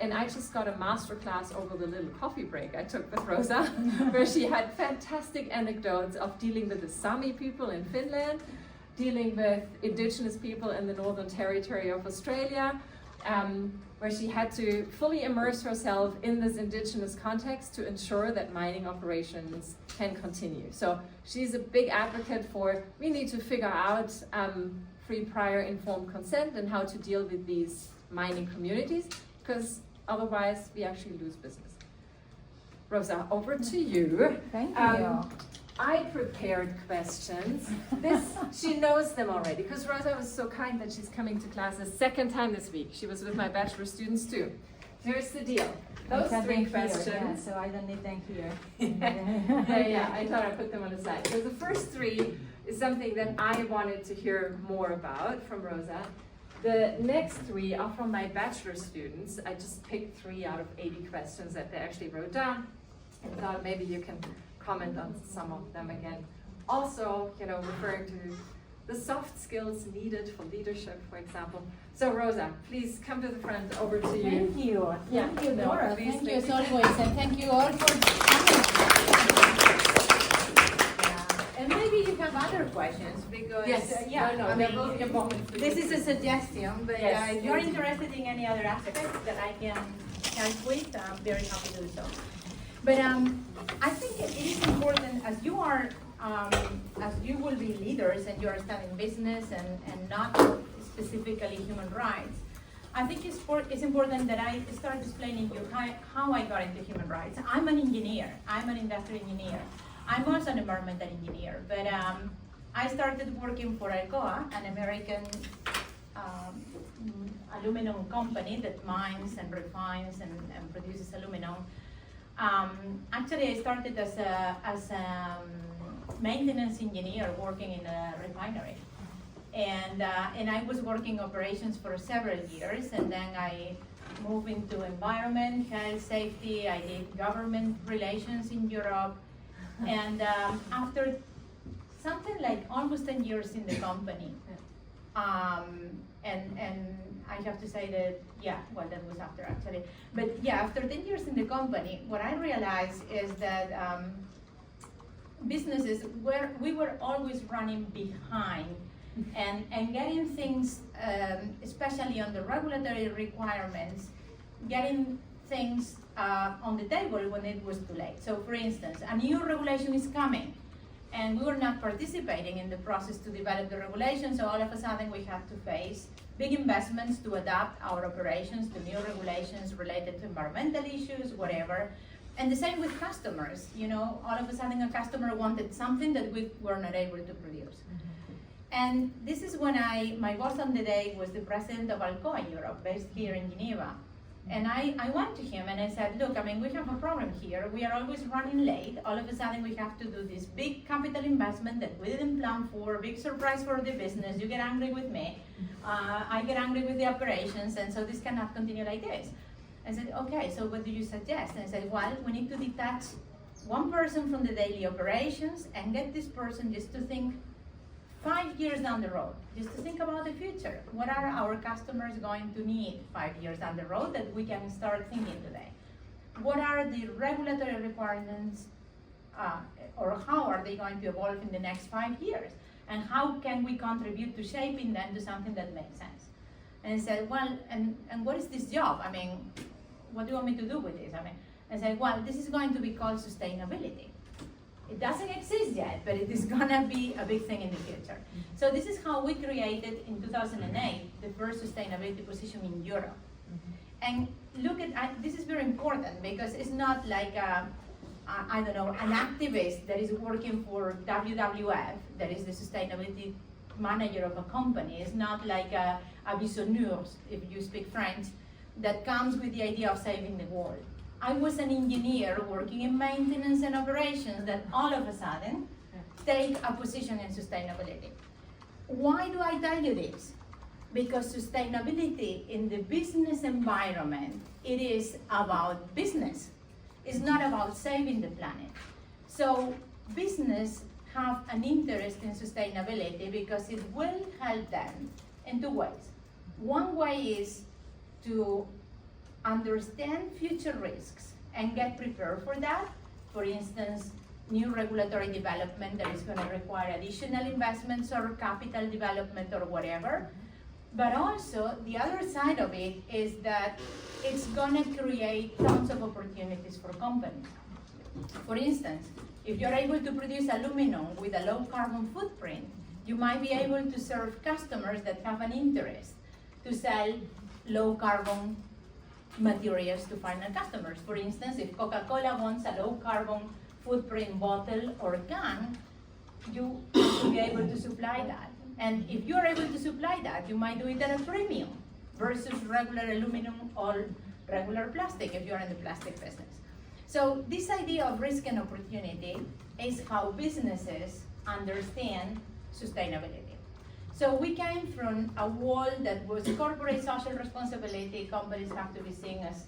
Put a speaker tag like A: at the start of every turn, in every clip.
A: And I just got a master class over the little coffee break I took with Rosa, where she had fantastic anecdotes of dealing with the Sami people in Finland, dealing with indigenous people in the Northern Territory of Australia, where she had to fully immerse herself in this indigenous context to ensure that mining operations can continue. So she's a big advocate for, we need to figure out free prior informed consent and how to deal with these mining communities, because otherwise we actually lose business. Rosa, over to you.
B: Thank you.
A: I prepared questions. She knows them already, because Rosa was so kind that she's coming to class the second time this week. She was with my bachelor students too. Here's the deal. Those three questions.
B: Yeah, so I don't need them here.
A: yeah, I thought I'd put them on the side. So the first three is something that I wanted to hear more about from Rosa. The next three are from my bachelor students. I just picked 3 out of 80 questions that they actually wrote down, and thought maybe you can comment on some of them again. Also, referring to the soft skills needed for leadership, for example. So Rosa, please come to the front, over to you.
B: Thank you. Thank you, Nora. Thank you as always, and thank you all for coming. And maybe you have other questions, because this is a suggestion, but if you're interested in any other aspects that I can help with, I'm very happy to do so. But I think it is important, as you will be leaders and you are studying business and not specifically human rights, I think it's important that I start explaining you how I got into human rights. I'm an engineer. I'm an industrial engineer. I'm also an environmental engineer, but I started working for Alcoa, an American aluminum company that mines and refines and produces aluminum. Actually, I started as a maintenance engineer working in a refinery, and I was working operations for several years, and then I moved into environment, health, safety. I did government relations in Europe, and after something like almost 10 years in the company, and I have to say that, that was after actually. But after 10 years in the company, what I realized is that businesses, we were always running behind and getting things, especially on the regulatory requirements, getting things on the table when it was too late. So for instance, a new regulation is coming, and we were not participating in the process to develop the regulation, so all of a sudden we had to face big investments to adapt our operations to new regulations related to environmental issues, whatever. And the same with customers. All of a sudden a customer wanted something that we were not able to produce. And this is when my boss on the day was the president of Alcoa Europe, based here in Geneva. And I went to him and I said, look, we have a problem here. We are always running late. All of a sudden we have to do this big capital investment that we didn't plan for, big surprise for the business. You get angry with me. I get angry with the operations, and so this cannot continue like this. I said, okay, so what do you suggest? And I said, well, we need to detach one person from the daily operations and get this person just to think 5 years down the road, just to think about the future. What are our customers going to need 5 years down the road that we can start thinking today? What are the regulatory requirements, or how are they going to evolve in the next 5 years? And how can we contribute to shaping them to something that makes sense? And I said, well, and what is this job? What do you want me to do with this? I said, well, this is going to be called sustainability. It doesn't exist yet, but it is gonna be a big thing in the future. So this is how we created in 2008 the first sustainability position in Europe. And look at, this is very important, because it's not like an activist that is working for WWF, that is the sustainability manager of a company. It's not like a visionnaire, if you speak French, that comes with the idea of saving the world. I was an engineer working in maintenance and operations that all of a sudden take a position in sustainability. Why do I tell you this? Because sustainability in the business environment, it is about business. It's not about saving the planet. So business have an interest in sustainability because it will help them in 2 ways. One way is to understand future risks and get prepared for that. For instance, new regulatory development that is going to require additional investments or capital development or whatever. But also, the other side of it is that it's going to create tons of opportunities for companies. For instance, if you're able to produce aluminum with a low carbon footprint, you might be able to serve customers that have an interest to sell low carbon materials to final customers. For instance, if Coca-Cola wants a low carbon footprint bottle or can, you will be able to supply that. And if you're able to supply that, you might do it at a premium versus regular aluminum or regular plastic if you're in the plastic business. So this idea of risk and opportunity is how businesses understand sustainability. So we came from a world that was corporate social responsibility. Companies have to be seen as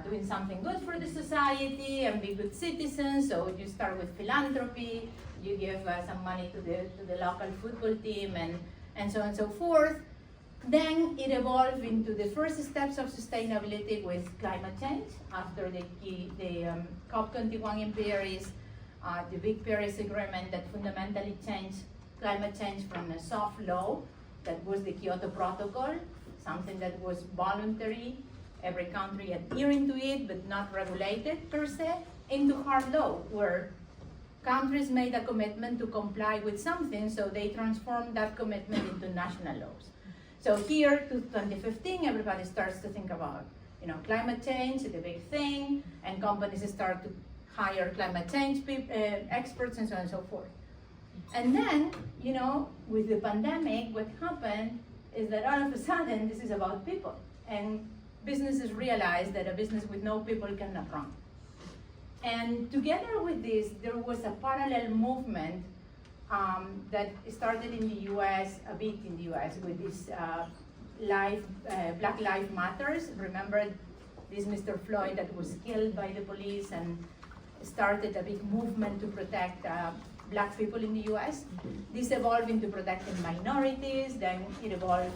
B: doing something good for the society and be good citizens. So you start with philanthropy, you give some money to the local football team and so on and so forth. Then it evolved into the first steps of sustainability with climate change after the COP21 in Paris, the big Paris Agreement that fundamentally changed climate change from a soft law that was the Kyoto Protocol, something that was voluntary, every country adhering to it but not regulated per se, into hard law where countries made a commitment to comply with something, so they transformed that commitment into national laws. So here to 2015, everybody starts to think about, climate change, the big thing, and companies start to hire climate change experts and so on and so forth. And then, with the pandemic, what happened is that all of a sudden, this is about people. And businesses realize that a business with no people cannot run. And together with this, there was a parallel movement that started in the US, a bit in the US, with this Black Lives Matters. Remember this Mr. Floyd that was killed by the police and started a big movement to protect Black people in the US. This evolved into protecting minorities, then it evolved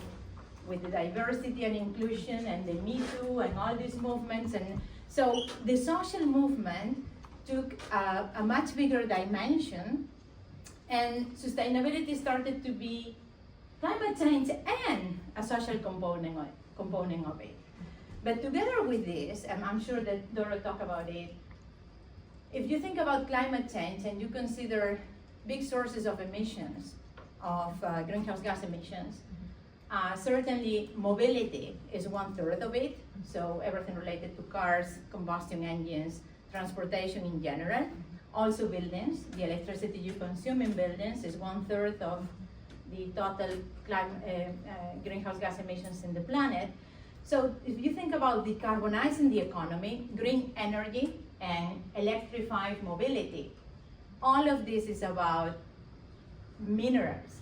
B: with the diversity and inclusion and the Me Too and all these movements. And so the social movement took a much bigger dimension, and sustainability started to be climate change and a social component of it. But together with this, and I'm sure that Dora talked about it, if you think about climate change and you consider big sources of emissions, of greenhouse gas emissions, certainly mobility is 1/3 of it, so everything related to cars, combustion engines, transportation in general. Also buildings, the electricity you consume in buildings is 1/3 of the total greenhouse gas emissions in the planet. So if you think about decarbonizing the economy, green energy, and electrified mobility, all of this is about minerals.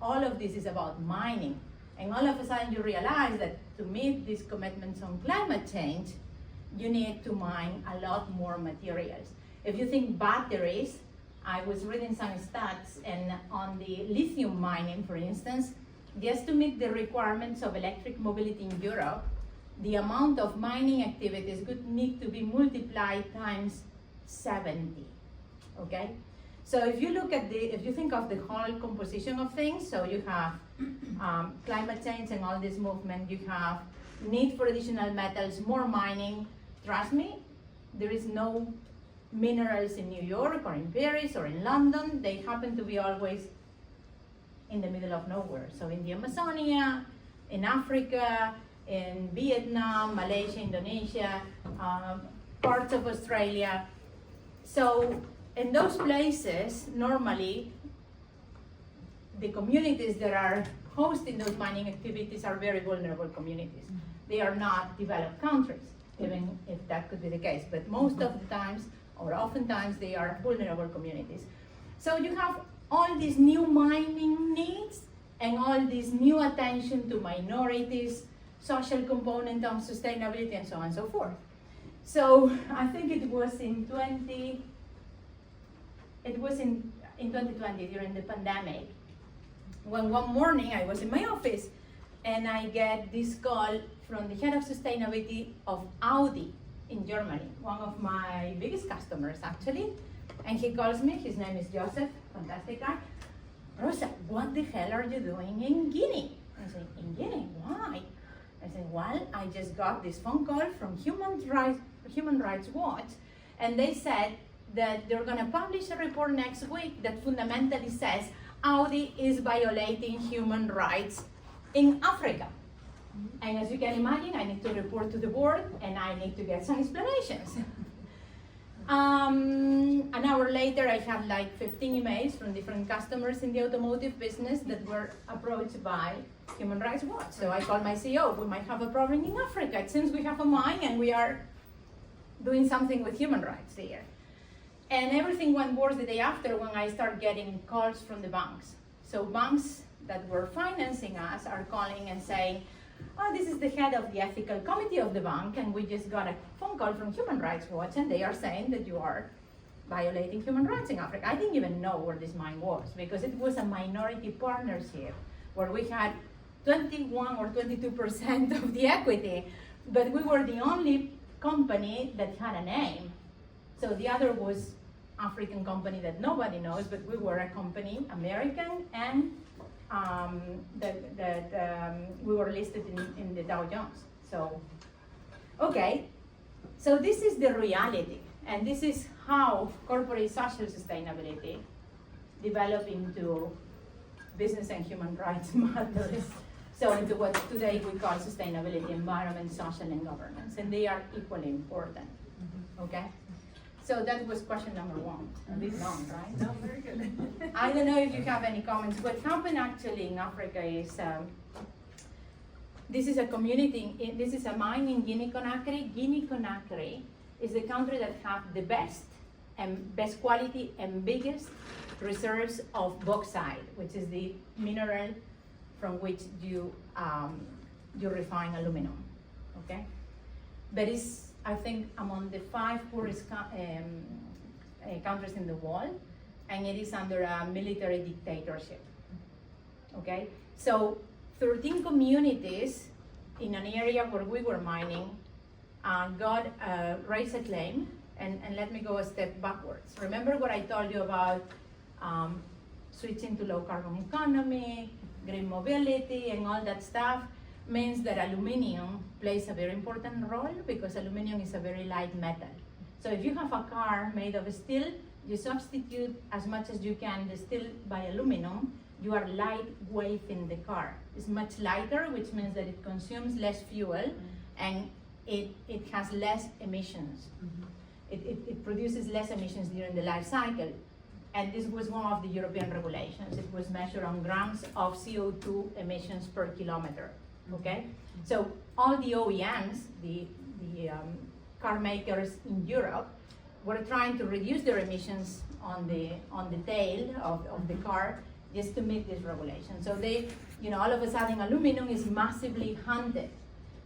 B: All of this is about mining. And all of a sudden you realize that to meet these commitments on climate change, you need to mine a lot more materials. If you think batteries, I was reading some stats, and on the lithium mining, for instance, just to meet the requirements of electric mobility in Europe, the amount of mining activities would need to be multiplied times 70, okay? So if you think of the whole composition of things, so you have climate change and all this movement, you have need for additional metals, more mining. Trust me, there is no minerals in New York or in Paris or in London. They happen to be always in the middle of nowhere. So in the Amazonia, in Africa, in Vietnam, Malaysia, Indonesia, parts of Australia. So in those places, normally, the communities that are hosting those mining activities are very vulnerable communities. They are not developed countries, even if that could be the case. But most of the times, or oftentimes, they are vulnerable communities. So you have all these new mining needs and all this new attention to minorities, social component of sustainability, and so on and so forth. So I think it was in 2020 during the pandemic, when one morning I was in my office and I get this call from the head of sustainability of Audi in Germany, one of my biggest customers actually. And he calls me, his name is Joseph, fantastic guy. Rosa, what the hell are you doing in Guinea? I said, in Guinea, why? I said, well, I just got this phone call from Human Rights Watch, and they said that they're gonna publish a report next week that fundamentally says Audi is violating human rights in Africa. And as you can imagine, I need to report to the board and I need to get some explanations. An hour later, I had like 15 emails from different customers in the automotive business that were approached by Human Rights Watch. So I called my CEO, we might have a problem in Africa. It seems we have a mine and we are doing something with human rights there. And everything went worse the day after when I started getting calls from the banks. So banks that were financing us are calling and saying, oh, this is the head of the ethical committee of the bank, and we just got a phone call from Human Rights Watch, and they are saying that you are violating human rights in Africa. I didn't even know where this mine was, because it was a minority partnership where we had 21 or 22% of the equity, but we were the only company that had a name. So the other was African company that nobody knows, but we were a company, American, and we were listed in the Dow Jones. So, okay, so this is the reality, and this is how corporate social sustainability develop into business and human rights matters. So into what today we call sustainability, environment, social, and governance, and they are equally important, okay? So that was question number one, a bit long, right?
A: No, very good.
B: I don't know if you have any comments. What happened actually in Africa is, this is a community, this is a mine in Guinea-Conakry. Guinea-Conakry is the country that have the best quality and biggest reserves of bauxite, which is the mineral from which you refine aluminum, okay? But it's, I think, among the 5 poorest countries in the world, and it is under a military dictatorship, okay? So 13 communities in an area where we were mining raised a claim, and let me go a step backwards. Remember what I told you about switching to low carbon economy, green mobility, and all that stuff? Means that aluminum plays a very important role because aluminum is a very light metal. So if you have a car made of steel, you substitute as much as you can the steel by aluminum, you are lightweight in the car. It's much lighter, which means that it consumes less fuel and it has less emissions. It produces less emissions during the life cycle. And this was one of the European regulations. It was measured on grams of CO2 emissions per kilometer. Okay, so all the OEMs, the car makers in Europe, were trying to reduce their emissions on the tail of the car just to meet this regulation. So they, all of a sudden, aluminum is massively hunted,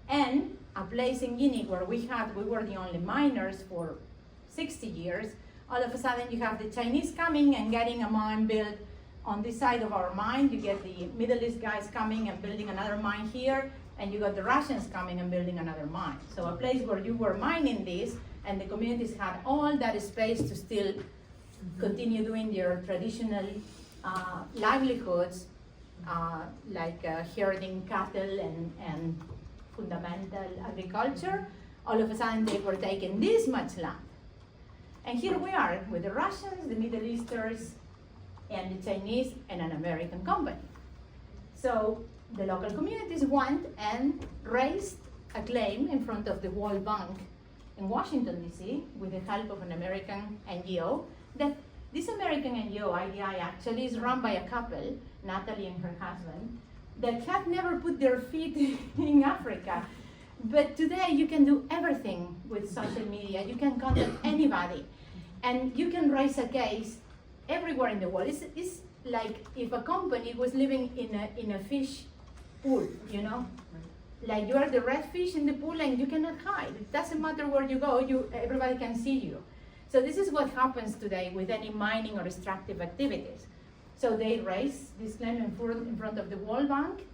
B: and a place in Guinea where we were the only miners for 60 years. All of a sudden, you have the Chinese coming and getting a mine built on this side of our mine. You get the Middle East guys coming and building another mine here, and you got the Russians coming and building another mine. So a place where you were mining this, and the communities had all that space to still continue doing their traditional livelihoods, like herding cattle and fundamental agriculture. All of a sudden, they were taking this much land. And here we are with the Russians, the Middle Easters, and the Chinese, and an American company. So the local communities went and raised a claim in front of the World Bank in Washington, D.C., with the help of an American NGO, that this American NGO, IDI, actually is run by a couple, Natalie and her husband, that have never put their feet in Africa. But today you can do everything with social media. You can contact anybody, and you can raise a case everywhere in the world. It's like if a company was living in a fish pool, like you are the red fish in the pool and you cannot hide. It doesn't matter where you go, everybody can see you. So this is what happens today with any mining or extractive activities. So they raise this claim in front of the World Bank,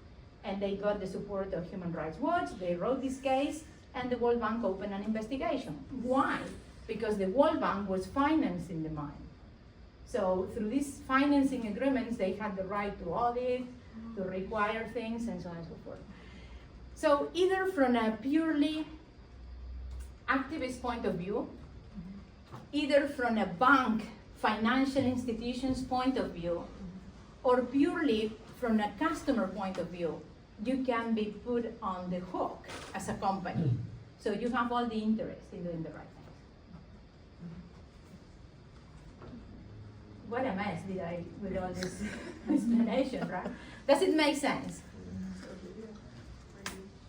B: and they got the support of Human Rights Watch. They wrote this case, and the World Bank opened an investigation. Why? Because the World Bank was financing the mine. So through these financing agreements, they had the right to audit, to require things, and so on and so forth. So either from a purely activist point of view, either from a bank, financial institutions point of view, or purely from a customer point of view, you can be put on the hook as a company. So you have all the interest in doing the right thing. What a mess did I with all this explanation, right? Does it make sense?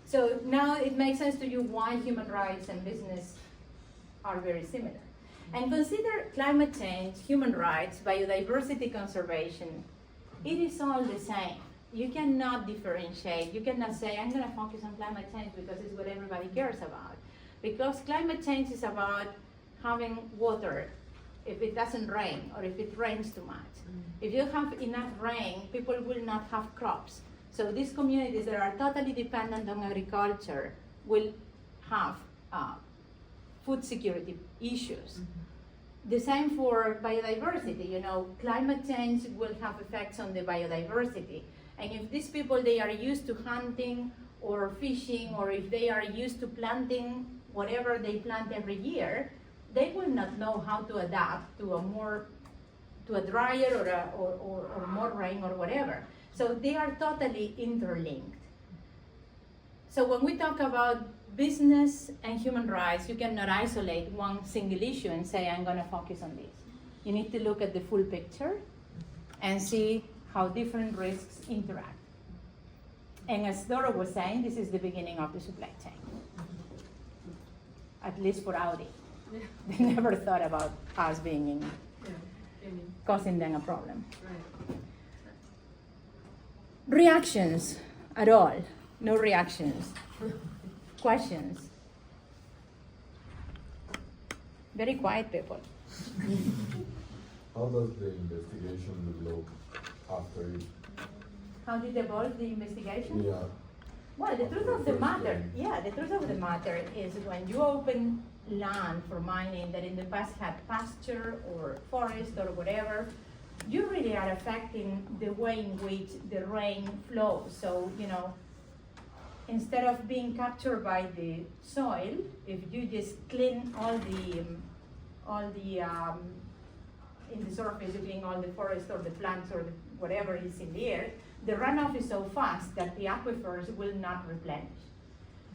B: So now it makes sense to you why human rights and business are very similar. And consider climate change, human rights, biodiversity conservation. It is all the same. You cannot differentiate. You cannot say, I'm going to focus on climate change because it's what everybody cares about. Because climate change is about having water if it doesn't rain or if it rains too much. If you have enough rain, people will not have crops. So these communities that are totally dependent on agriculture will have food security issues. The same for biodiversity. You know, climate change will have effects on the biodiversity. And if these people, they are used to hunting or fishing, or if they are used to planting whatever they plant every year, they will not know how to adapt to a drier or more rain or whatever. So they are totally interlinked. So when we talk about business and human rights, you cannot isolate one single issue and say, I'm going to focus on this. You need to look at the full picture and see how different risks interact. And as Dora was saying, this is the beginning of the supply chain. At least for Audi.
A: Yeah.
B: They never thought about us being in,
A: Yeah.
B: causing them a problem.
A: Right.
B: Reactions at all? No reactions. Questions? Very quiet people.
C: How does the investigation develop after it?
B: How did evolve the investigation?
C: Yeah.
B: Well, the truth of the matter, the truth of the matter is when you open land for mining that in the past had pasture or forest or whatever, you really are affecting the way in which the rain flows. So, you know, instead of being captured by the soil, if you just clean all the in the surface, you clean all the forest or the plants or whatever is in the air, the runoff is so fast that the aquifers will not replenish.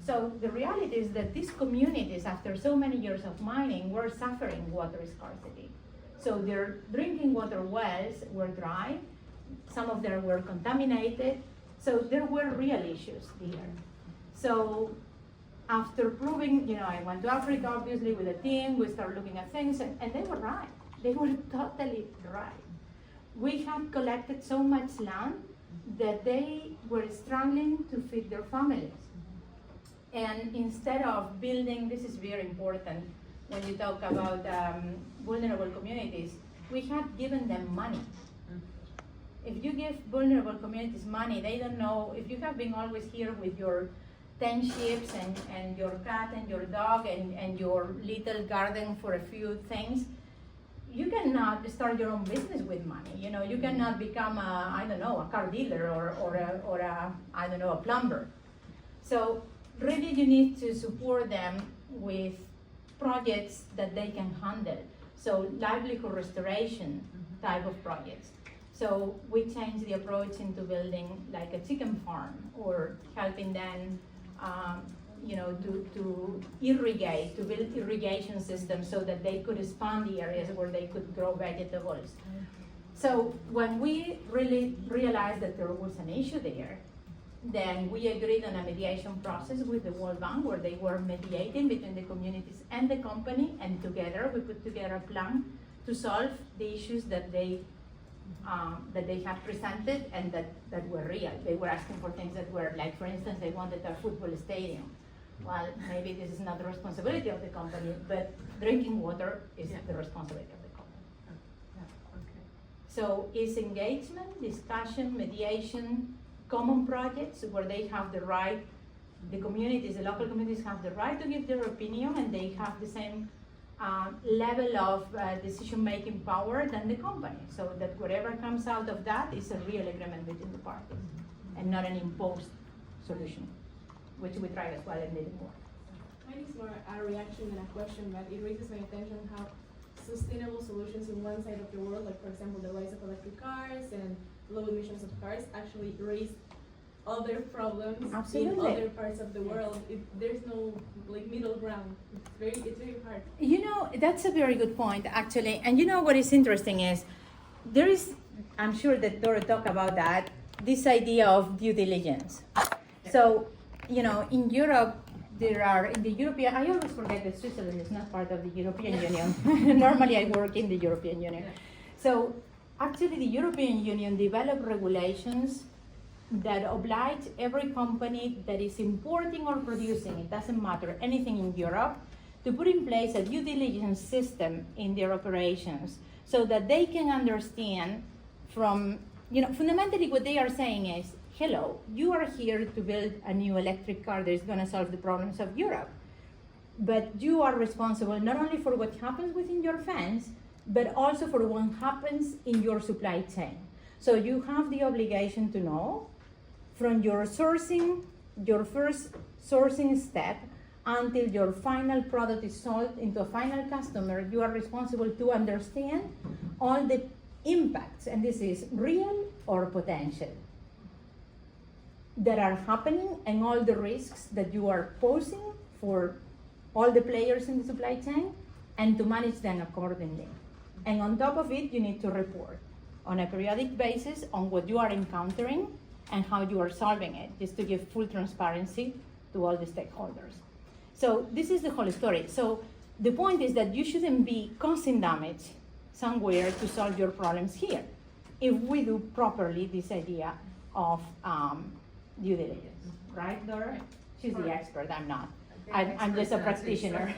B: So the reality is that these communities, after so many years of mining, were suffering water scarcity. So their drinking water wells were dry, some of them were contaminated, so there were real issues there. So after proving, you know, I went to Africa obviously with a team, we started looking at things, and they were right. They were totally right. We had collected so much land that they were struggling to feed their families. And instead of building, this is very important when you talk about vulnerable communities, we had given them money. If you give vulnerable communities money, they don't know, if you have been always here with your 10 sheep and your cat and your dog and your little garden for a few things, you cannot start your own business with money. You know, you cannot become a car dealer or a plumber. So really you need to support them with projects that they can handle. So livelihood restoration type of projects. So we changed the approach into building like a chicken farm or helping them to irrigate, to build irrigation systems so that they could expand the areas where they could grow vegetables. So when we really realized that there was an issue there, then we agreed on a mediation process with the World Bank where they were mediating between the communities and the company, and together we put together a plan to solve the issues that they had presented and that were real. They were asking for things that were like, for instance, they wanted a football stadium. Well, maybe this is not the responsibility of the company, but drinking water is the responsibility of the company.
A: Okay.
B: So it's engagement, discussion, mediation, common projects where they have the right, the communities, the local communities have the right to give their opinion, and they have the same level of decision-making power than the company, so that whatever comes out of that is a real agreement between the parties, and not an imposed solution, which we try as well and didn't work.
D: Mine is more a reaction than a question, but it raises my attention how sustainable solutions in one side of the world, like for example the rise of electric cars and low emissions of cars, actually raise other problems
B: Absolutely.
D: in other parts of the world. There's no like middle ground. It's very hard.
B: You know, that's a very good point, actually. And you know what is interesting is, there is, I'm sure that Dora talked about that, this idea of due diligence. So, you know, in Europe, there are, in the European, I always forget that Switzerland is not part of the European Union. Normally I work in the European Union. So, actually the European Union developed regulations that oblige every company that is importing or producing, it doesn't matter, anything in Europe, to put in place a due diligence system in their operations so that they can understand from, you know, fundamentally what they are saying is, hello, you are here to build a new electric car that is going to solve the problems of Europe. But you are responsible not only for what happens within your fence, but also for what happens in your supply chain. So you have the obligation to know from your sourcing, your first sourcing step, until your final product is sold into a final customer, you are responsible to understand all the impacts, and this is real or potential, that are happening, and all the risks that you are posing for all the players in the supply chain, and to manage them accordingly. And on top of it, you need to report on a periodic basis on what you are encountering and how you are solving it, just to give full transparency to all the stakeholders. So this is the whole story. So the point is that you shouldn't be causing damage somewhere to solve your problems here, if we do properly this idea of due diligence, right, Dora? She's the expert, I'm not. I'm just a practitioner.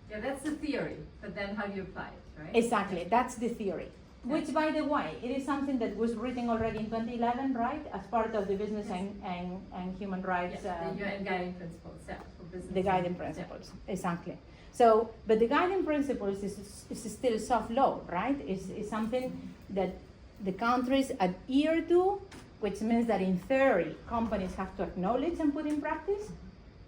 A: Yeah, that's the theory, but then how do you apply it, right?
B: Exactly, that's the theory. Which, by the way, it is something that was written already in 2011, right? As part of the business and human rights.
A: Yeah, the UN guiding principles, yeah, for business.
B: The guiding principles, exactly. So, but the guiding principles is still soft law, right? Is something that the countries adhere to, which means that in theory, companies have to acknowledge and put in practice.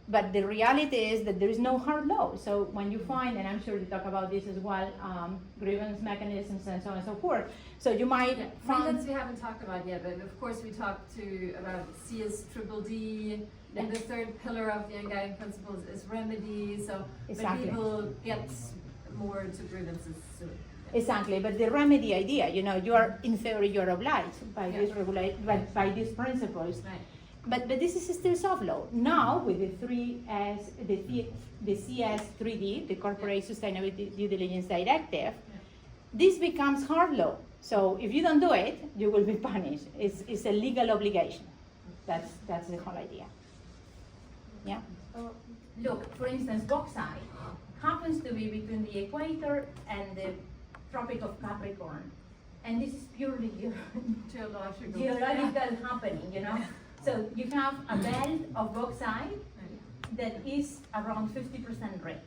B: But the reality is that there is no hard law. So when you find, and I'm sure you talk about this as well, grievance mechanisms and so on and so forth. So you might find...
A: Grievance we haven't talked about yet, but of course we talked about CSDDD, and the third pillar of the guiding principles is remedy, so
B: Exactly.
A: when people get more to grievances soon.
B: Exactly, but the remedy idea, you know, you are, in theory, you're obliged by by these principles.
A: Right.
B: But this is still soft law. Now with the CS3D, the Corporate Sustainability Due Diligence Directive, this becomes hard law. So if you don't do it, you will be punished. It's a legal obligation. That's the whole idea. Yeah. Look, for instance, bauxite happens to be between the equator and the Tropic of Capricorn, and this is purely geological happening, you know. So you have a belt of bauxite that is around 50% rate.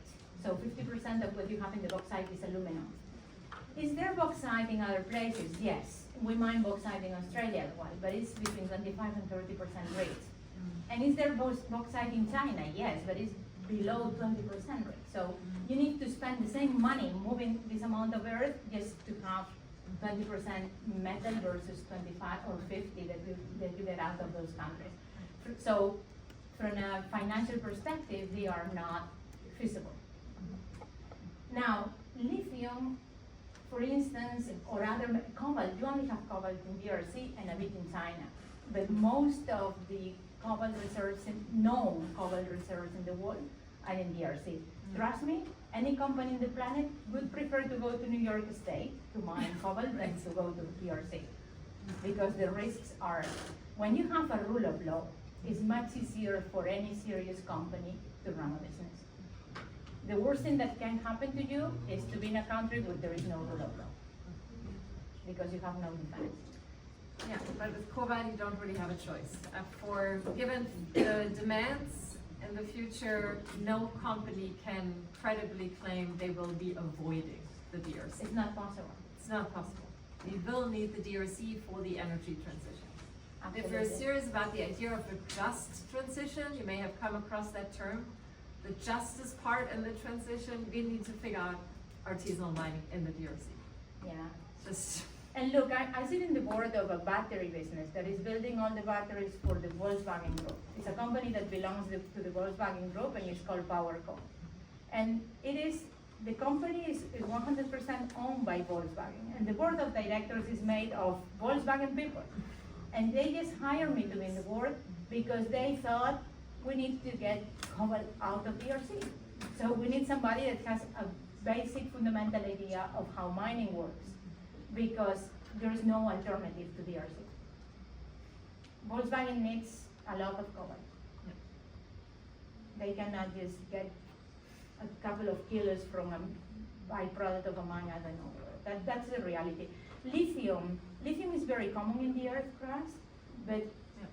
B: So 50% of what you have in the bauxite is aluminum. Is there bauxite in other places? Yes. We mine bauxite in Australia as well, but it's between 25 and 30% rate. And is there bauxite in China? Yes, but it's below 20% rate. So you need to spend the same money moving this amount of earth just to have 20% metal versus 25 or 50 that you get out of those countries. So from a financial perspective, they are not feasible. Now, lithium, for instance, or other cobalt, you only have cobalt in DRC and a bit in China. But most of the cobalt reserves, known cobalt reserves in the world are in DRC. Trust me, any company in the planet would prefer to go to New York State to mine cobalt than to go to DRC. Because the risks are, when you have a rule of law, it's much easier for any serious company to run a business. The worst thing that can happen to you is to be in a country where there is no rule of law, because you have no defense.
A: Yeah, but with COVID, you don't really have a choice. Given the demands in the future, no company can credibly claim they will be avoiding the DRC.
B: It's not possible.
A: It's not possible. We will need the DRC for the energy transition. If you're
B: Absolutely.
A: serious about the idea of a just transition, you may have come across that term. The justice part in the transition, we need to figure out artisanal mining in the DRC.
B: Yeah.
A: Just
B: And look, I sit in the board of a battery business that is building all the batteries for the Volkswagen Group. It's a company that belongs to the Volkswagen Group, and it's called PowerCo. And the company is 100% owned by Volkswagen, and the board of directors is made of Volkswagen people. And they just hired me to be in the board because they thought we need to get COVID out of DRC. So we need somebody that has a basic fundamental idea of how mining works, because there is no alternative to DRC. Volkswagen needs a lot of cover. They cannot just get a couple of kilos from a byproduct of a mine out of nowhere. That's the reality. Lithium is very common in the earth crust, but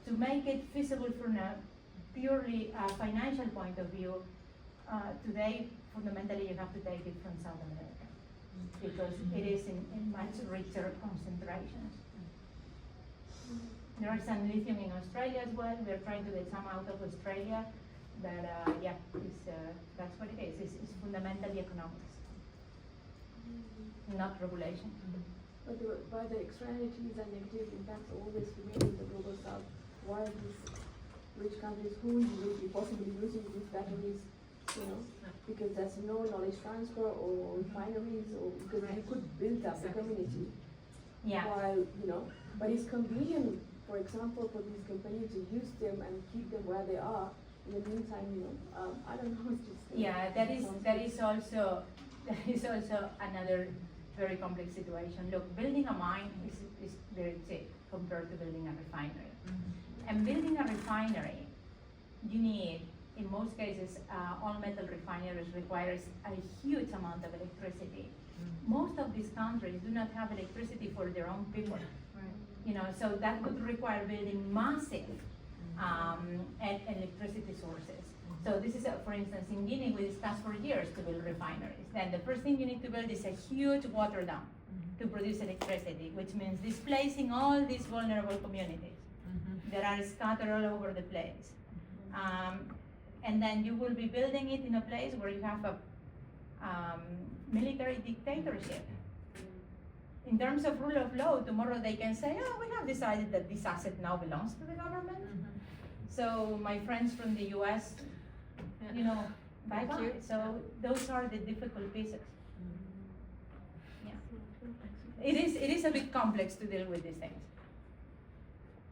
B: to make it feasible from a purely financial point of view, today fundamentally you have to take it from South America, because it is in much richer concentrations. There is some lithium in Australia as well. We're trying to get some out of Australia, but that's what it is. It's fundamentally economics, not regulation.
D: But by the externalities and negative impacts always remain in the global south, why these rich countries who will be possibly using these batteries, because there's no knowledge transfer or refineries, or because you could build up the community.
B: Yeah.
D: While, but it's convenient, for example, for these companies to use them and keep them where they are. In the meantime, I don't know, it's just.
B: Yeah, that is also another very complex situation. Look, building a mine is very cheap compared to building a refinery. And building a refinery, you need, in most cases, all metal refineries requires a huge amount of electricity. Most of these countries do not have electricity for their own people. So that would require building massive electricity sources. So this is, for instance, in Guinea, we discussed for years to build refineries. Then the first thing you need to build is a huge water dam to produce electricity, which means displacing all these vulnerable communities that are scattered all over the place. And then you will be building it in a place where you have a military dictatorship. In terms of rule of law, tomorrow they can say, oh, we have decided that this asset now belongs to the government. So my friends from the US, bye-bye. So those are the difficult pieces. Yeah. It is a bit complex to deal with these things.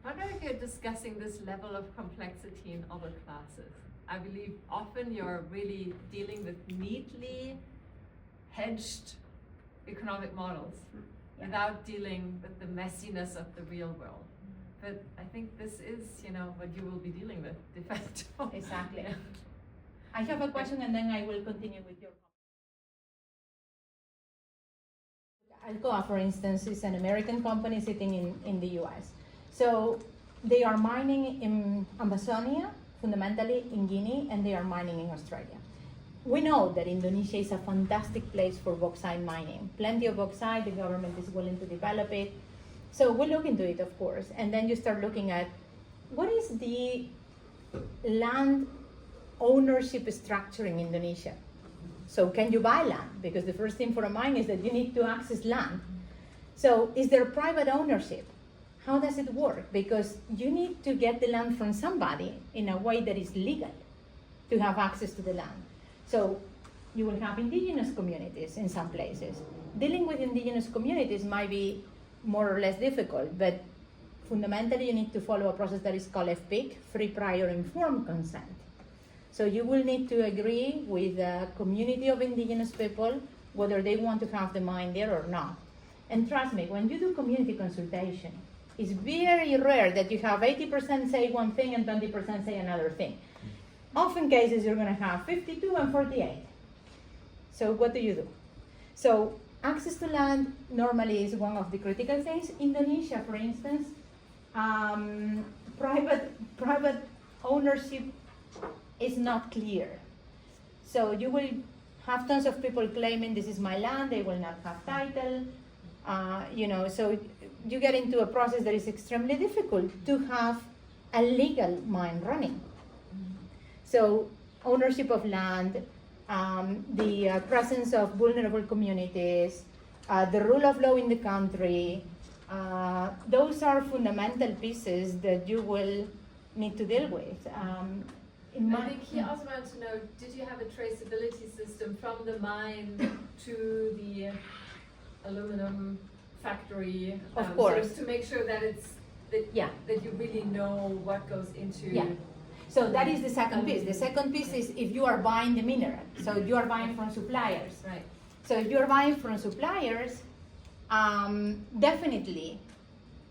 A: I wonder if you're discussing this level of complexity in other classes. I believe often you're really dealing with neatly hedged economic models without dealing with the messiness of the real world. But I think this is, what you will be dealing with, de facto.
B: Exactly. I have a question, and then I will continue with your comment. Alcoa, for instance, is an American company sitting in the US. So they are mining in Amazonia, fundamentally in Guinea, and they are mining in Australia. We know that Indonesia is a fantastic place for bauxite mining. Plenty of bauxite, the government is willing to develop it. So we look into it, of course, and then you start looking at what is the land ownership structure in Indonesia. So can you buy land? Because the first thing for a mine is that you need to access land. So is there private ownership? How does it work? Because you need to get the land from somebody in a way that is legal to have access to the land. So you will have indigenous communities in some places. Dealing with indigenous communities might be more or less difficult, but fundamentally you need to follow a process that is called FPIC, free prior informed consent. So you will need to agree with a community of indigenous people whether they want to have the mine there or not. And trust me, when you do community consultation, it's very rare that you have 80% say one thing and 20% say another thing. Often cases you're going to have 52 and 48. So what do you do? So access to land normally is one of the critical things. Indonesia, for instance, Private ownership is not clear. So you will have tons of people claiming this is my land, they will not have title. So you get into a process that is extremely difficult to have a legal mine running. So ownership of land, the presence of vulnerable communities, the rule of law in the country, those are fundamental pieces that you will need to deal with.
A: I think he also wanted to know, did you have a traceability system from the mine to the aluminum factory?
B: Of course.
A: So to make sure that that you really know what goes into.
B: Yeah. So that is the second piece. The second piece is if you are buying the mineral. So you are buying from suppliers.
A: Right.
B: So if you are buying from suppliers, definitely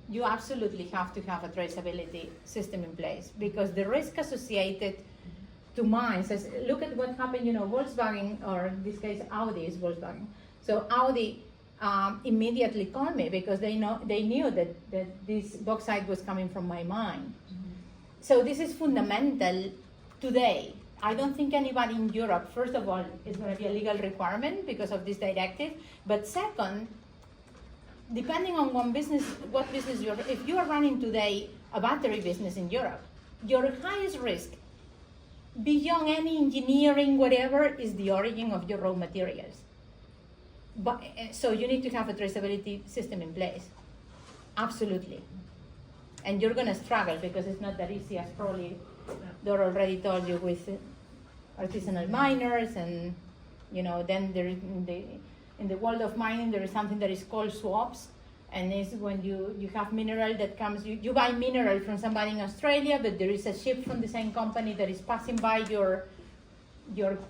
B: you absolutely have to have a traceability system in place, because the risk associated to mines, look at what happened, Volkswagen, or in this case Audi is Volkswagen. So Audi immediately called me because they knew that this bauxite was coming from my mine. So this is fundamental today. I don't think anybody in Europe, first of all, is going to be a legal requirement because of this directive. But second, depending on what business if you are running today a battery business in Europe, your highest risk, beyond any engineering, whatever, is the origin of your raw materials. But so you need to have a traceability system in place. Absolutely. And you're going to struggle because it's not that easy, as probably Dora already told you, with artisanal miners, and then there in the world of mining there is something that is called swaps, and it's when you have mineral that comes, you buy mineral from somebody in Australia, but there is a ship from the same company that is passing by your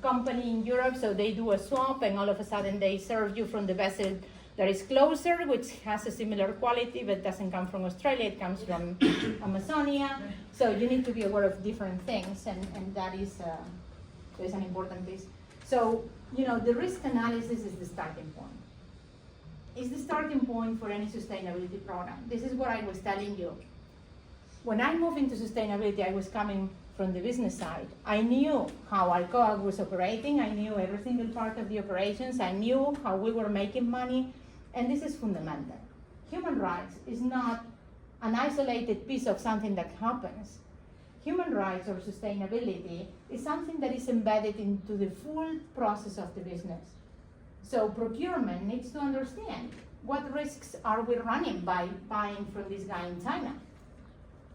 B: company in Europe, so they do a swap, and all of a sudden they serve you from the vessel that is closer, which has a similar quality, but doesn't come from Australia, it comes from Amazonia. So you need to be aware of different things, and that is an important piece. So, the risk analysis is the starting point. It's the starting point for any sustainability program. This is what I was telling you. When I moved into sustainability, I was coming from the business side. I knew how Alcoa was operating, I knew every single part of the operations, I knew how we were making money, and this is fundamental. Human rights is not an isolated piece of something that happens. Human rights or sustainability is something that is embedded into the full process of the business. So procurement needs to understand what risks are we running by buying from this guy in China,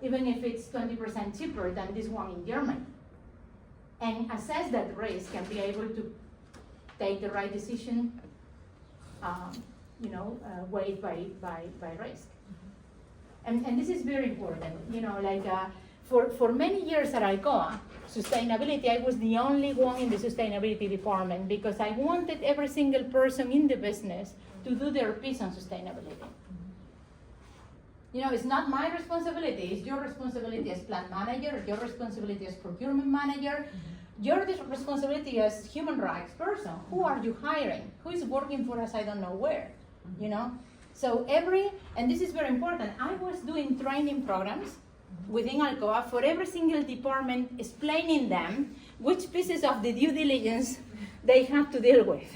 B: even if it's 20% cheaper than this one in Germany, and assess that risk and be able to take the right decision, weighed by risk. And this is very important, for many years at Alcoa, sustainability, I was the only one in the sustainability department because I wanted every single person in the business to do their piece on sustainability. It's not my responsibility, it's your responsibility as plant manager, your responsibility as procurement manager, your responsibility as human rights person. Who are you hiring? Who is working for us, I don't know where, So and this is very important, I was doing training programs within Alcoa for every single department, explaining them which pieces of the due diligence they have to deal with.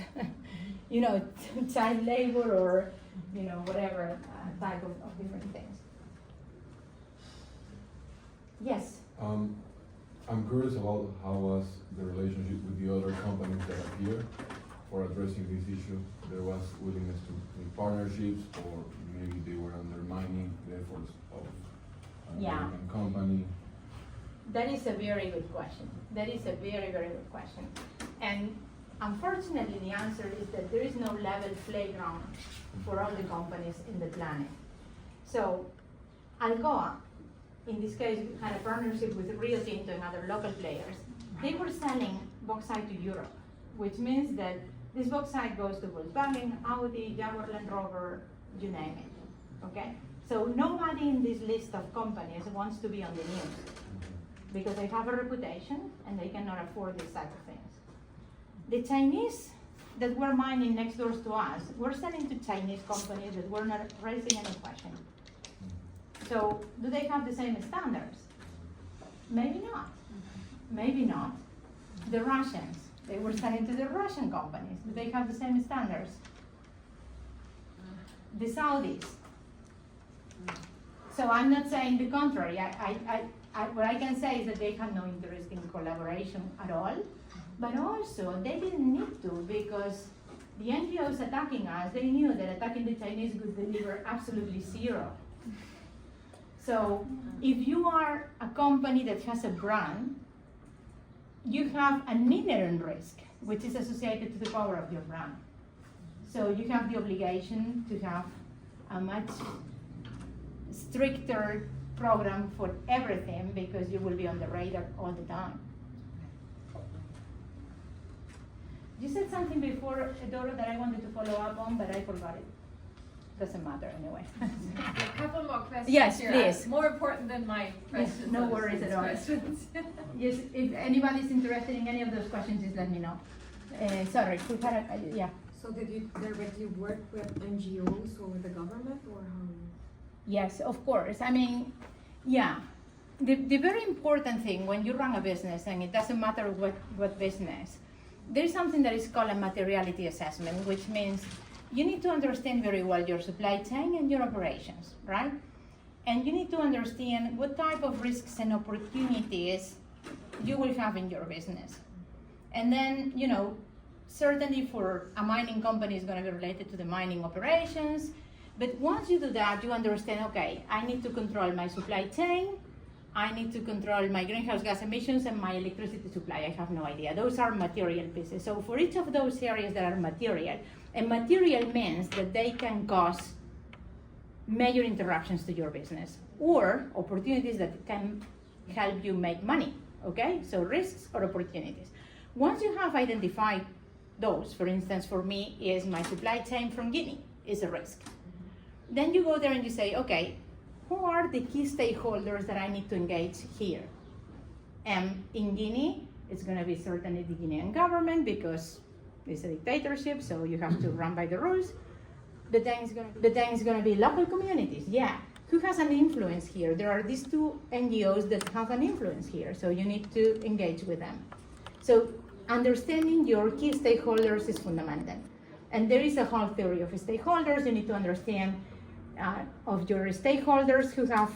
B: Child labor or, whatever type of different things. Yes?
C: I'm curious about how was the relationship with the other companies that are here for addressing this issue. There was willingness to make partnerships, or maybe they were undermining the efforts of American company.
B: That is a very good question. That is a very, very good question. And unfortunately, the answer is that there is no level playground for all the companies in the planet. So Alcoa, in this case, had a partnership with Rio Tinto and other local players. They were selling bauxite to Europe, which means that this bauxite goes to Volkswagen, Audi, Jaguar Land Rover, you name it, okay? So nobody in this list of companies wants to be on the news because they have a reputation and they cannot afford this type of things. The Chinese that were mining next door to us were selling to Chinese companies that were not raising any question. So do they have the same standards? Maybe not. Maybe not. The Russians, they were selling to the Russian companies. Do they have the same standards? The Saudis. So I'm not saying the contrary. What I can say is that they have no interest in collaboration at all, but also they didn't need to, because the NGOs attacking us, they knew that attacking the Chinese would deliver absolutely zero. So if you are a company that has a brand, you have an inherent risk, which is associated to the power of your brand. So you have the obligation to have a much stricter program for everything, because you will be on the radar all the time. You said something before, Doro, that I wanted to follow up on, but I forgot it. Doesn't matter anyway.
A: A couple more questions
B: Yes,
A: here.
B: please.
A: More important than my
B: Yes,
A: questions.
B: no
A: are the
B: worries at all.
A: questions.
B: Yes, if anybody's interested in any of those questions, just let me know. Sorry, we had yeah.
E: So did you directly work with NGOs or with the government, or how?
B: Yes, of course. I mean, yeah. The very important thing when you run a business, and it doesn't matter what business, there is something that is called a materiality assessment, which means you need to understand very well your supply chain and your operations, right? And you need to understand what type of risks and opportunities you will have in your business. And then, you know, certainly for a mining company, it's going to be related to the mining operations. But once you do that, you understand, okay, I need to control my supply chain, I need to control my greenhouse gas emissions and my electricity supply. I have no idea. Those are material pieces. So for each of those areas that are material, and material means that they can cause major interruptions to your business or opportunities that can help you make money, okay? So risks or opportunities. Once you have identified those, for instance, for me is my supply chain from Guinea is a risk. Then you go there and you say, okay, who are the key stakeholders that I need to engage here? And in Guinea, it's going to be certainly the Guinean government, because it's a dictatorship, so you have to run by the rules. The then is going to be local communities. Yeah, who has an influence here? There are these two NGOs that have an influence here, so you need to engage with them. So understanding your key stakeholders is fundamental. And there is a whole theory of stakeholders. You need to understand of your stakeholders who have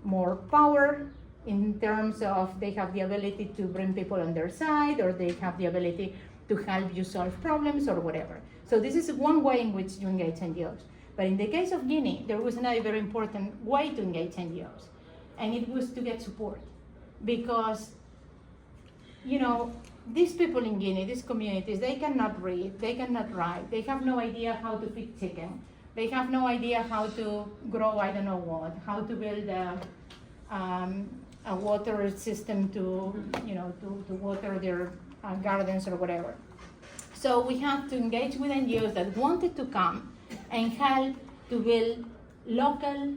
B: more power in terms of they have the ability to bring people on their side, or they have the ability to help you solve problems or whatever. So this is one way in which you engage NGOs. But in the case of Guinea, there was another very important way to engage NGOs, and it was to get support. Because, you know, these people in Guinea, these communities, they cannot read, they cannot write, they have no idea how to feed chicken, they have no idea how to grow I don't know what, how to build a water system to, you know, to water their gardens or whatever. So we have to engage with NGOs that wanted to come and help to build local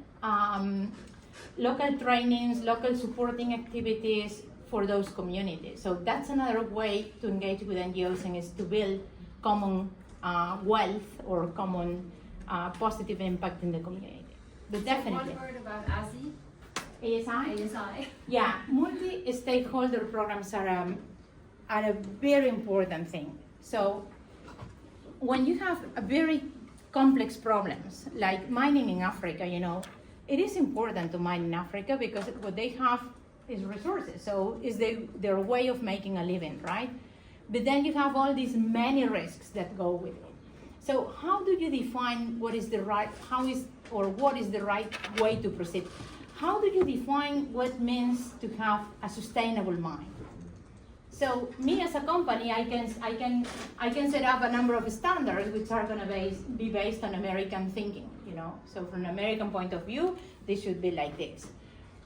B: trainings, local supporting activities for those communities. So that's another way to engage with NGOs, and is to build common wealth or common positive impact in the community. But definitely.
E: One word about ASI.
B: ASI?
E: ASI.
B: Yeah, multi-stakeholder programs are a very important thing. So when you have a very complex problems, like mining in Africa, you know, it is important to mine in Africa because what they have is resources. So it's their way of making a living, right? But then you have all these many risks that go with it. So how do you define what is the right, what is the right way to proceed? How do you define what means to have a sustainable mine? So me as a company, I can set up a number of standards which are going to be based on American thinking, you know. So from an American point of view, this should be like this.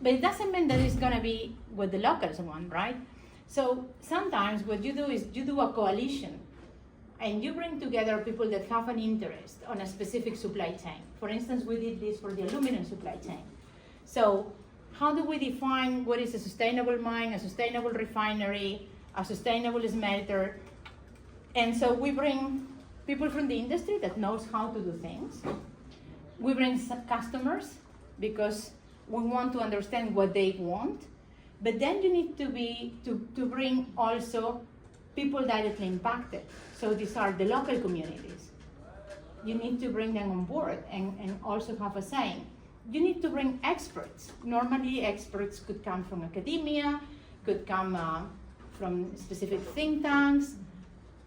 B: But it doesn't mean that it's going to be what the locals want, right? So sometimes what you do is you do a coalition, and you bring together people that have an interest on a specific supply chain. For instance, we did this for the aluminum supply chain. So how do we define what is a sustainable mine, a sustainable refinery, a sustainable smelter? And so we bring people from the industry that knows how to do things. We bring customers, because We want to understand what they want, but then you need to bring also people directly impacted. So these are the local communities. You need to bring them on board and also have a say. You need to bring experts. Normally experts could come from academia, could come from specific think tanks,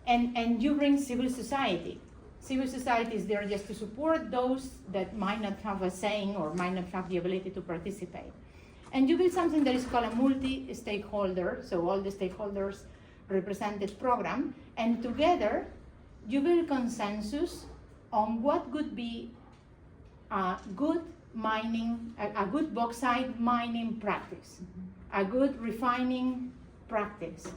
B: and you bring civil society. Civil society is there just to support those that might not have a saying or might not have the ability to participate. And you build something that is called a multi-stakeholder, so all the stakeholders represented program, and together you build consensus on what could be a good mining, a good bauxite mining practice, a good refining practice.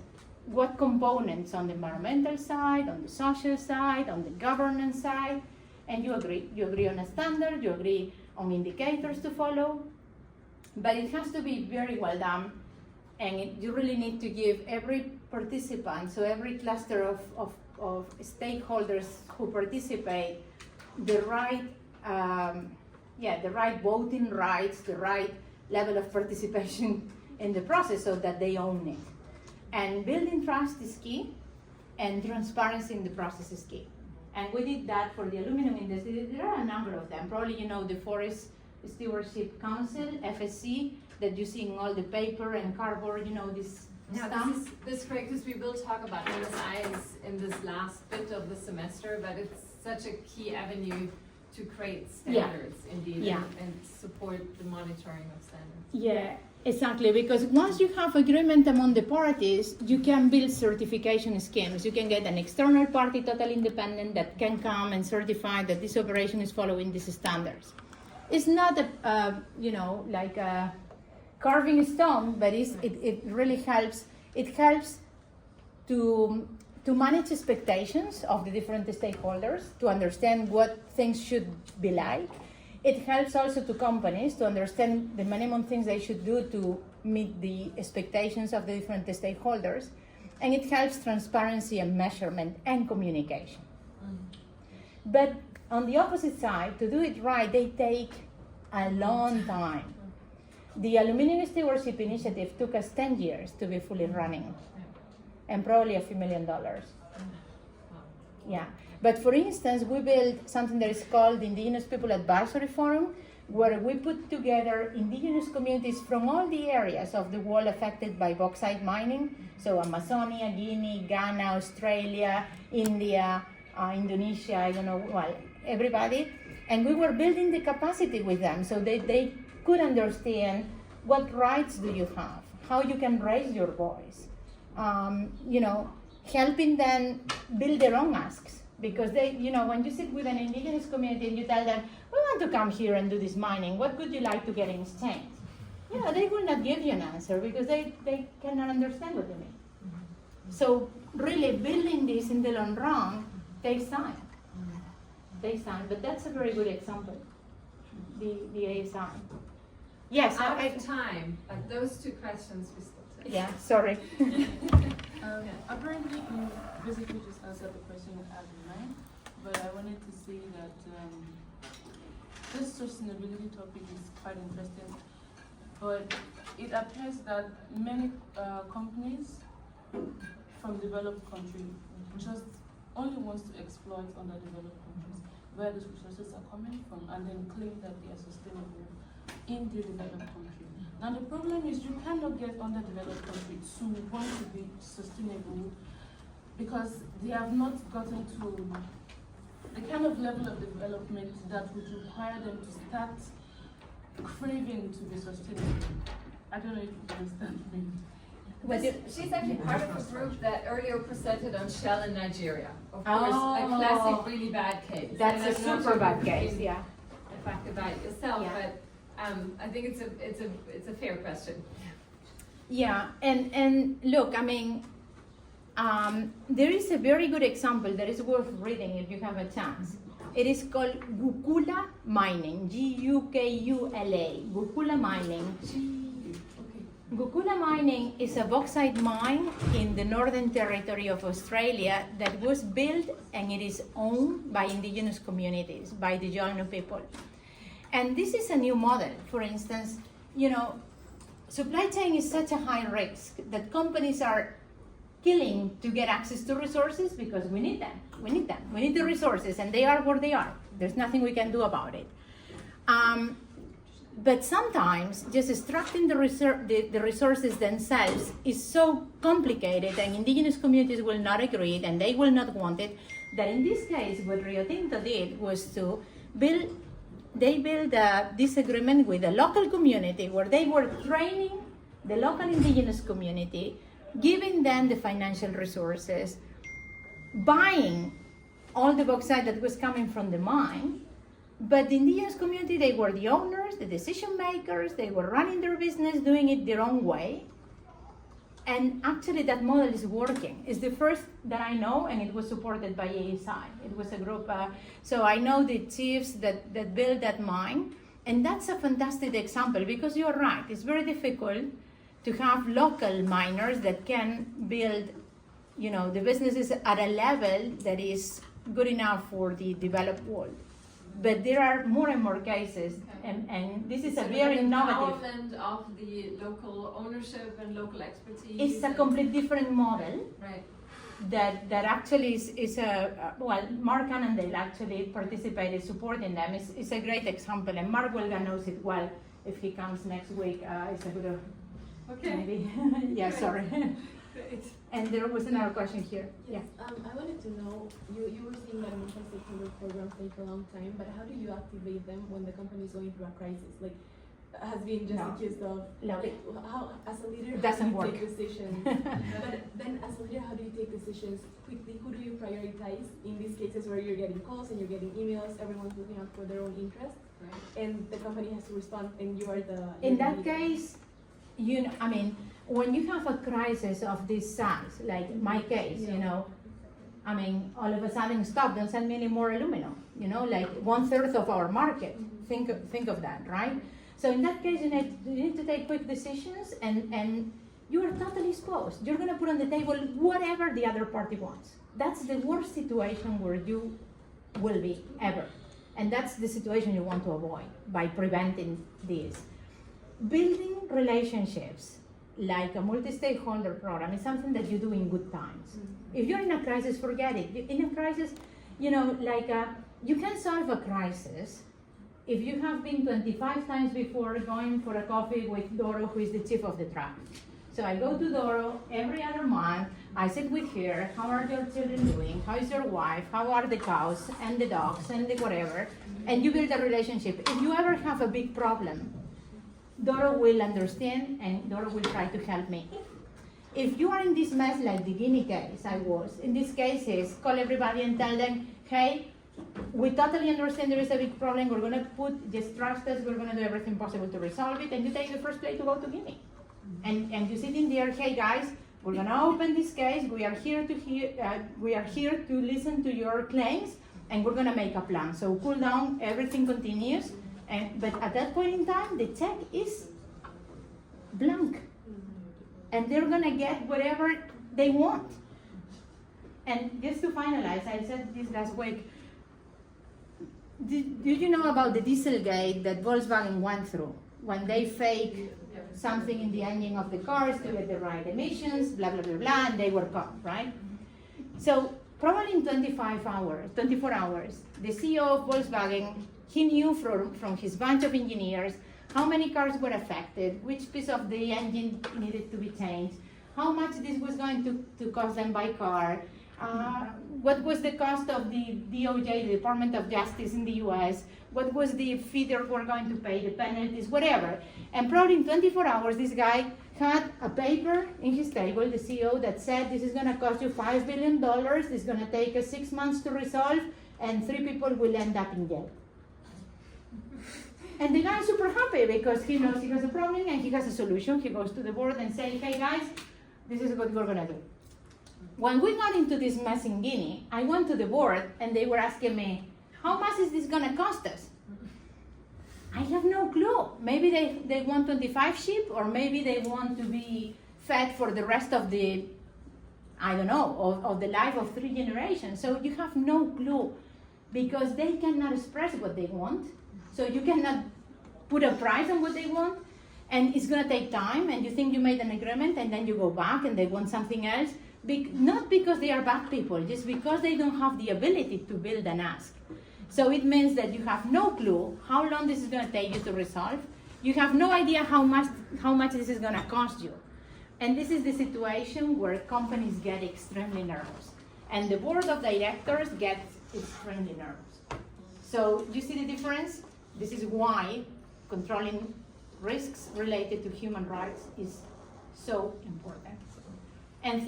B: What components on the environmental side, on the social side, on the governance side, and you agree. You agree on a standard, you agree on indicators to follow, but it has to be very well done, and you really need to give every participant, so every cluster of stakeholders who participate, the right, the right voting rights, the right level of participation in the process so that they own it. And building trust is key, and transparency in the process is key. And we did that for the aluminum industry. There are a number of them. Probably you know the Forest Stewardship Council, FSC, that you see in all the paper and cardboard, you know, this stamp.
A: This is great, because we will talk about MSIs in this last bit of the semester, but it's such a key avenue to create standards, indeed, and support the monitoring of standards.
B: Yeah, exactly, because once you have agreement among the parties, you can build certification schemes. You can get an external party, totally independent, that can come and certify that this operation is following these standards. It's not like a carving a stone, but it really helps. It helps to manage expectations of the different stakeholders, to understand what things should be like. It helps also to companies to understand the minimum things they should do to meet the expectations of the different stakeholders. And it helps transparency and measurement and communication. But on the opposite side, to do it right, they take a long time. The Aluminum Stewardship Initiative took us 10 years to be fully running, and probably a few $1 million. Yeah. But for instance, we built something that is called the Indigenous People Advisory Forum, where we put together indigenous communities from all the areas of the world affected by bauxite mining. So Amazonia, Guinea, Ghana, Australia, India, Indonesia, I don't know, well, everybody. And we were building the capacity with them so they could understand what rights do you have, how you can raise your voice, helping them build their own asks. Because they, when you sit with an indigenous community and you tell them, we want to come here and do this mining, what would you like to get in exchange? They will not give you an answer because they cannot understand what you mean. So really building this in the long run takes time. But that's a very good example, the ASI. Yes,
A: Out of time, but those two questions we still take.
B: Yeah, sorry.
F: Apparently, you basically just answered the question at mine, but I wanted to say that this sustainability topic is quite interesting, but it appears that many companies from developed countries just only wants to exploit underdeveloped countries where those resources are coming from and then claim that they are sustainable in the developed country. Now the problem is you cannot get underdeveloped countries to want to be sustainable because they have not gotten to the kind of level of development that would require them to start craving to be sustainable. I don't know if you understand me.
A: She's actually part of a group that earlier presented on Shell in Nigeria. Of course, a classic really bad case.
B: That's a super bad case, yeah.
A: Affected by it yourself,
B: Yeah.
A: but I think it's a fair question.
B: Yeah, and look, there is a very good example that is worth reading if you have a chance. It is called Gukula Mining, G-U-K-U-L-A, Gukula Mining. Gukula Mining is a bauxite mine in the Northern Territory of Australia that was built and it is owned by indigenous communities, by the Yolngu people. And this is a new model. For instance, supply chain is such a high risk that companies are killing to get access to resources because we need them. We need the resources, and they are where they are. There's nothing we can do about it. But sometimes just extracting the resources themselves is so complicated, and indigenous communities will not agree, and they will not want it, that in this case, what Rio Tinto did was to build this agreement with the local community where they were training the local indigenous community, giving them the financial resources, buying all the bauxite that was coming from the mine. But the indigenous community, they were the owners, the decision makers, they were running their business, doing it their own way. And actually that model is working. It's the first that I know, and it was supported by ASI. It was a group, so I know the chiefs that built that mine. And that's a fantastic example, because you're right, it's very difficult to have local miners that can build, the businesses at a level that is good enough for the developed world. But there are more and more cases, and this is a very innovative.
A: Empowerment of the local ownership and local expertise.
B: It's a complete different model.
A: Right.
B: That actually is a Mark Annandale actually participated supporting them. It's a great example, and Mark Welga knows it well. If he comes next week, it's a good.
A: Okay.
B: Maybe. Yeah. Sorry.
A: Great.
B: And there was another question here.
D: Yes. I wanted to know, you were saying that multi-stakeholder programs take a long time, but how do you activate them when the company is going through a crisis? Like, has been just accused of, like, how, as a leader,
B: It doesn't
D: how do you
B: work.
D: take decisions? But then, as a leader, how do you take decisions quickly? Who do you prioritize in these cases where you're getting calls and you're getting emails, everyone's looking out for their own interests,
A: Right.
D: and the company has to respond, and you are the...
B: In that case, when you have a crisis of this size, like my case, all of a sudden stop, don't send me any more aluminum, like 1/3 of our market. Think of that, right? So in that case, you need to take quick decisions, and you are totally exposed. You're gonna put on the table whatever the other party wants. That's the worst situation where you will be ever. And that's the situation you want to avoid by preventing this. Building relationships like a multi-stakeholder program is something that you do in good times. If you're in a crisis, forget it. In a crisis, you can solve a crisis if you have been 25 times before going for a coffee with Doro, who is the chief of the tribe. So I go to Doro every other month, I sit with her, how are your children doing, how is your wife, how are the cows and the dogs and the whatever, and you build a relationship. If you ever have a big problem, Doro will understand, and Doro will try to help me. If you are in this mess like the Guinea case I was, in this case is call everybody and tell them, hey, we totally understand there is a big problem, we're gonna just trust us, we're gonna do everything possible to resolve it, and you take the first plane to go to Guinea. And you sit in there, hey guys, we're gonna open this case, we are here to listen to your claims, and we're gonna make a plan. So cool down, everything continues. But at that point in time, the check is blank. And they're gonna get whatever they want. And just to finalize, I said this last week, did you know about the Dieselgate that Volkswagen went through? When they fake something in the engine of the cars to get the right emissions, blah, blah, blah, blah, and they were caught, right? So probably in 24 hours, the CEO of Volkswagen, he knew from his bunch of engineers how many cars were affected, which piece of the engine needed to be changed, how much this was going to cost them by car, what was the cost of the DOJ, the Department of Justice in the US, what was the fee they were going to pay, the penalties, whatever. And probably in 24 hours, this guy had a paper in his table, the CEO, that said this is gonna cost you $5 billion, it's gonna take us 6 months to resolve, and 3 people will end up in jail. And the guy is super happy because he knows he has a problem and he has a solution. He goes to the board and says, hey guys, this is what we're gonna do. When we got into this mess in Guinea, I went to the board and they were asking me, how much is this gonna cost us? I have no clue. Maybe they want 25 sheep, or maybe they want to be fed for the rest of the, I don't know, of the life of 3 generations. So you have no clue because they cannot express what they want. So you cannot put a price on what they want. And it's gonna take time, and you think you made an agreement, and then you go back and they want something else. Not because they are bad people, just because they don't have the ability to build and ask. So it means that you have no clue how long this is gonna take you to resolve. You have no idea how much this is gonna cost you. And this is the situation where companies get extremely nervous. And the board of directors gets extremely nervous. So you see the difference? This is why controlling risks related to human rights is so important. And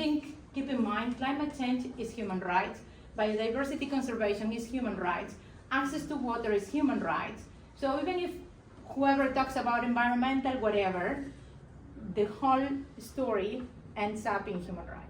B: keep in mind, climate change is human rights, biodiversity conservation is human rights, access to water is human rights. So even if whoever talks about environmental, whatever, the whole story ends up in human rights.